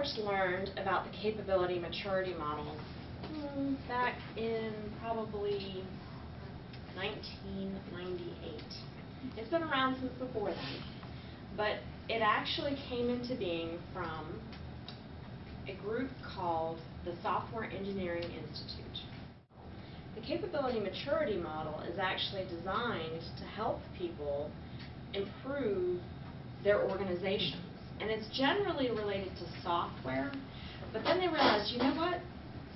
first learned about the capability maturity model back in probably 1998. It's been around since before then, but it actually came into being from a group called the Software Engineering Institute. The capability maturity model is actually designed to help people improve their organizations. And it's generally related to software, but then they realized, you know what?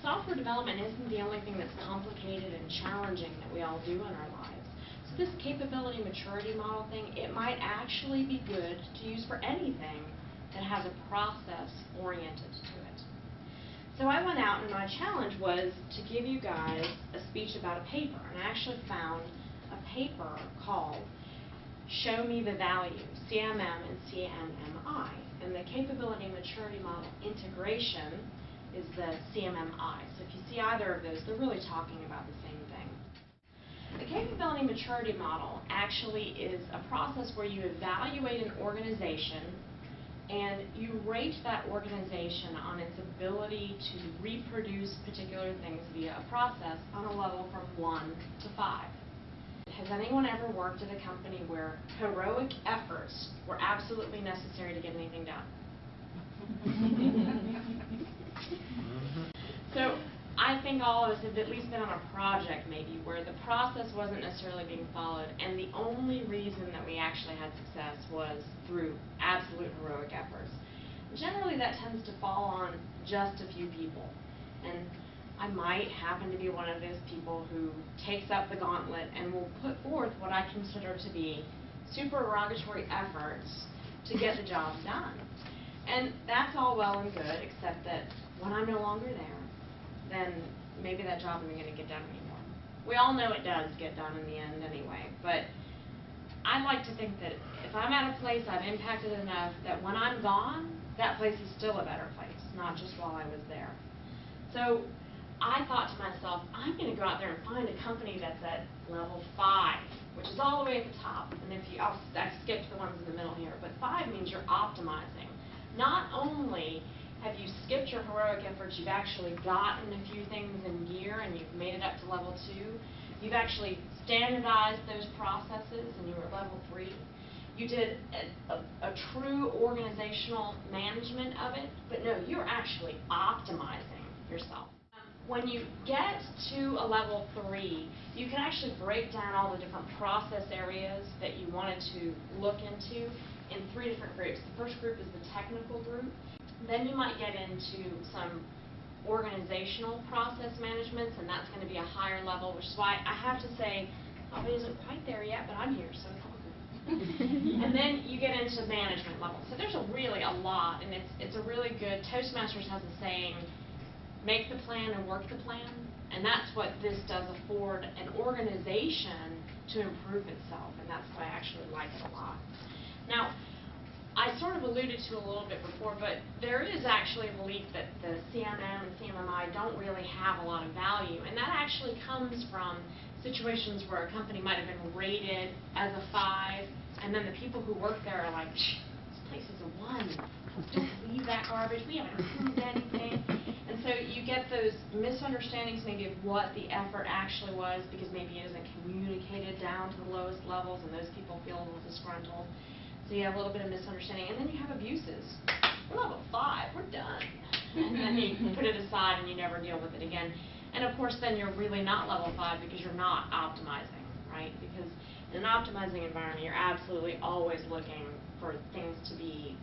Software development isn't the only thing that's complicated and challenging that we all do in our lives. So this capability maturity model thing, it might actually be good to use for anything that has a process oriented to it. So I went out and my challenge was to give you guys a speech about a paper, and I actually found a paper called Show Me the Value, CMM and CMMI, and the capability maturity model integration is the CMMI. So if you see either of those, they're really talking about the same thing. The capability maturity model actually is a process where you evaluate an organization and you rate that organization on its ability to reproduce particular things via a process on a level from 1 to 5. Has anyone ever worked at a company where heroic efforts were absolutely necessary to get anything done? So I think all of us have at least been on a project maybe where the process wasn't necessarily being followed, and the only reason that we actually had success was through absolute heroic efforts. Generally that tends to fall on just a few people, and I might happen to be one of those people who takes up the gauntlet and will put forth what I consider to be supererogatory efforts to get the job done. And that's all well and good, except that when I'm no longer there, then maybe that job isn't going to get done anymore. We all know it does get done in the end anyway, but I like to think that if I'm at a place I've impacted enough that when I'm gone, that place is still a better place, not just while I was there. So I thought to myself, I'm going to go out there and find a company that's at level 5, which is all the way at the top. And if you, I skipped the ones in the middle here, but 5 means you're optimizing. Not only have you skipped your heroic efforts, you've actually gotten a few things in gear and you've made it up to level 2. You've actually standardized those processes and you were level 3. You did a true organizational management of it, but no, you're actually optimizing yourself. When you get to a level 3, you can actually break down all the different process areas that you wanted to look into in 3 different groups. The first group is the technical group. Then you might get into some organizational process managements, and that's going to be a higher level, which is why I have to say, probably isn't quite there yet, but I'm here, so it's all good. And then you get into management level. So there's really a lot, and it's a really good, Toastmasters has a saying, make the plan and work the plan, and that's what this does afford an organization to improve itself, and that's why I actually like it a lot. Now, I sort of alluded to a little bit before, but there is actually a belief that the CMM and CMMI don't really have a lot of value, and that actually comes from situations where a company might have been rated as a 5, and then the people who work there are like, this place is a 1. Don't leave that garbage. We haven't improved anything. And so you get those misunderstandings maybe of what the effort actually was, because maybe it isn't communicated down to the lowest levels and those people feel a little disgruntled. So you have a little bit of misunderstanding. And then you have abuses. We're level 5. We're done. And then you put it aside and you never deal with it again. And of course then you're really not level 5 because you're not optimizing, right? Because in an optimizing environment you're absolutely always looking for things to be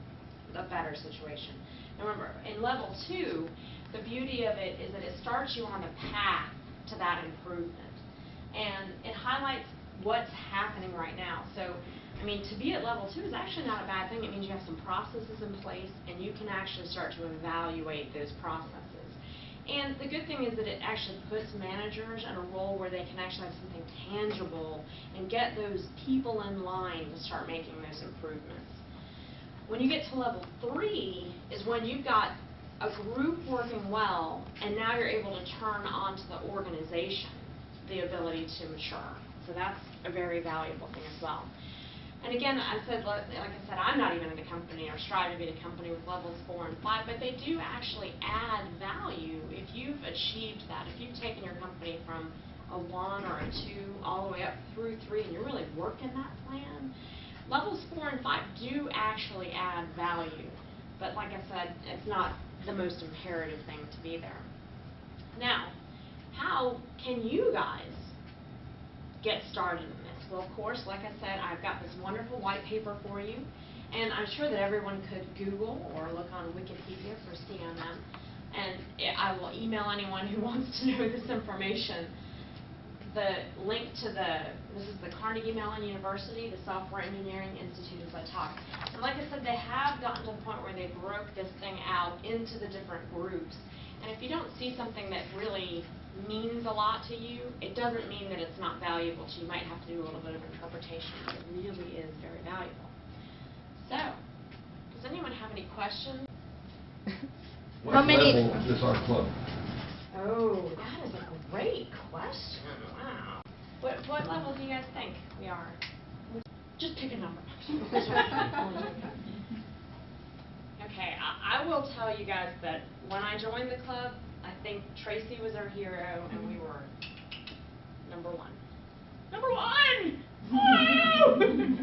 a better situation. Now remember, in level 2, the beauty of it is that it starts you on the path to that improvement. And it highlights what's happening right now. So, I mean, to be at level 2 is actually not a bad thing. It means you have some processes in place and you can actually start to evaluate those processes. And the good thing is that it actually puts managers in a role where they can actually have something tangible and get those people in line to start making those improvements. When you get to level 3 is when you've got a group working well, and now you're able to turn onto the organization the ability to mature. So that's a very valuable thing as well. And again, like I said, I'm not even in a company or strive to be in a company with levels 4 and 5, but they do actually add value if you've achieved that. If you've taken your company from a 1 or a 2 all the way up through 3 and you're really working that plan, levels 4 and 5 do actually add value. But like I said, it's not the most imperative thing to be there. Now, how can you guys get started in this? Well, of course, like I said, I've got this wonderful white paper for you, and I'm sure that everyone could Google or look on Wikipedia for CMM, and I will email anyone who wants to know this information. The link to this is the Carnegie Mellon University, the Software Engineering Institute, as I talk. And like I said, they have gotten to the point where they broke this thing out into the different groups. And if you don't see something that really means a lot to you, it doesn't mean that it's not valuable to you. You might have to do a little bit of interpretation, but it really is very valuable. So, does anyone have any questions? What level is our club? Oh, that is a great question. Wow. What level do you guys think we are? Just pick a number. Okay, I will tell you guys that when I joined the club, I think Tracy was our hero, and we were number 1. Number 1! Woo!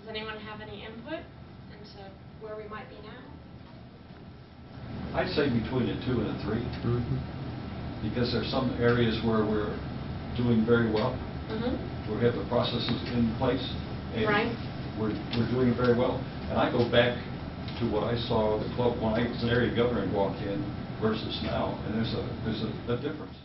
Does anyone have any input into where we might be now? I'd say between a 2 and a 3, because there's some areas where we're doing very well. We have the processes in place, and we're doing very well. And I go back to what I saw the club when I was an area governor and walked in versus now, and there's a difference.